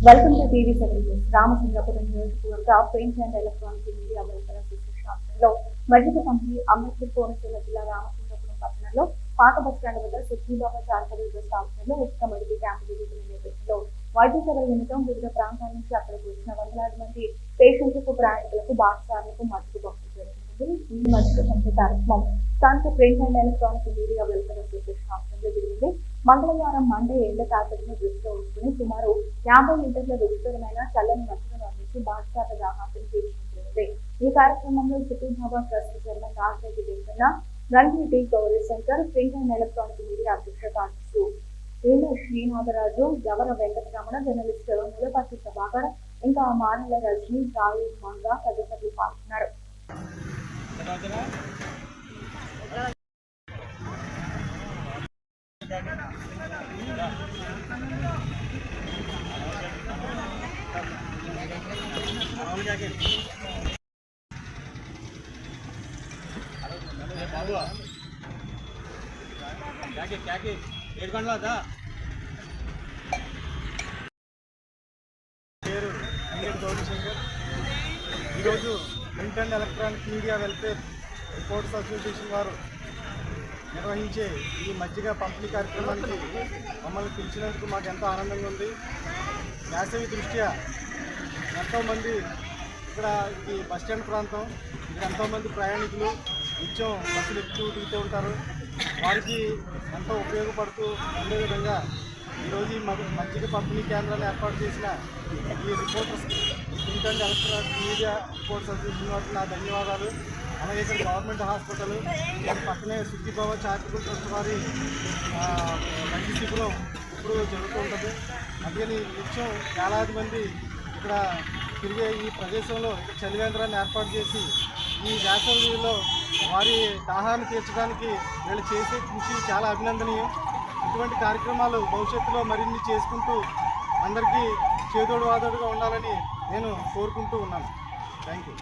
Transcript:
Welcome to TV 7 news. Ramachandrapuram నియోజకవర్గ print and electronic media welfare association ఆధ్వర్యంలో మజ్జిగ పంపిణీ అంబేద్కర్ కోనసీమ జిల్లా రామచంద్రపురం పట్టణంలో పాత బస్టాండ్ వద్ద సుఖీబాబా చారిటబుల్ ట్రస్ట్ ఆధ్వర్యంలో ఉచిత మెడికల్ క్యాంపు జరుగుతున్న నేపథ్యంలో వైద్య సేవల నిమిత్తం వివిధ ప్రాంతాల నుంచి అక్కడికి వచ్చిన వందలాది మంది పేషెంట్లకు, ప్రయాణికులకు, బాటసారులకు మజ్జిగ పంపిణీ జరుగుతుంది. ఈ మజ్జిగ పంపిణీ కార్యక్రమం స్థానిక paint and electronic media welfare association ఆధ్వర్యంలో జరిగింది. మంగళవారం మండే ఎండ తాకడిని దృష్టిలో ఉంచుకుని సుమారు 50 లీటర్ల రుచికరమైన చల్లని మజ్జిగను అందించి బాటసార్ల దాహాన్ని తీర్చిదిద్దింది. ఈ కార్యక్రమంలో Sukhibaba trust chairman Rajareddy Venkanna, Ranjireddy Gauri Shankar, print and electronic media అధ్యక్ష కార్యదర్శి శ్రీనాథరాజు, గవర వెంకటరమణ, జర్నలిస్ట్ ములపర్తి ప్రభాకర్, ఇంకా మానల రజని, రాయు మంగ తదితరులు పాల్గొన్నారు. పేరు రంజిరెడ్డి గౌరీ శంకర్. ఈరోజు print and electronic media welfare reporters association వారు నిర్వహించే ఈ మజ్జిగ పంపిణీ కార్యక్రమానికి మమ్మల్ని పిలిచినందుకు మాకు ఎంతో ఆనందంగా ఉంది. వేసవి దృష్ట్యా ఎంతోమంది ఇక్కడ ఈ బస్టాండ్ ప్రాంతం, ఇక్కడ ఎంతోమంది ప్రయాణికులు నిత్యం బస్సులు ఎక్కుతూ దిగుతూ ఉంటారు. వారికి ఎంతో ఉపయోగపడుతూ ఉండే విధంగా ఈరోజు ఈ మజ్జిగ పంపిణీ కేంద్రాన్ని ఏర్పాటు చేసిన ఈ reporters print and electronic media reporters association వారికి నా ధన్యవాదాలు. అలాగే ఇక్కడ గవర్నమెంట్ హాస్పిటల్ పక్కనే సుఖీబాబా చారిటబుల్ ట్రస్ట్ వారి వైద్య శిబిరం ఇప్పుడు జరుగుతూ ఉంటుంది. అందుకని నిత్యం వేలాది మంది ఇక్కడ తిరిగే ఈ ప్రదేశంలో ఇక్కడ చలివేంద్రాన్ని ఏర్పాటు చేసి ఈ వేసవిలో వారి దాహాన్ని తీర్చడానికి వీళ్ళు చేసే కృషి చాలా అభినందనీయం. ఇటువంటి కార్యక్రమాలు భవిష్యత్తులో మరిన్ని చేసుకుంటూ అందరికీ చేదోడు వాదోడుగా ఉండాలని నేను కోరుకుంటూ ఉన్నాను. Thank you.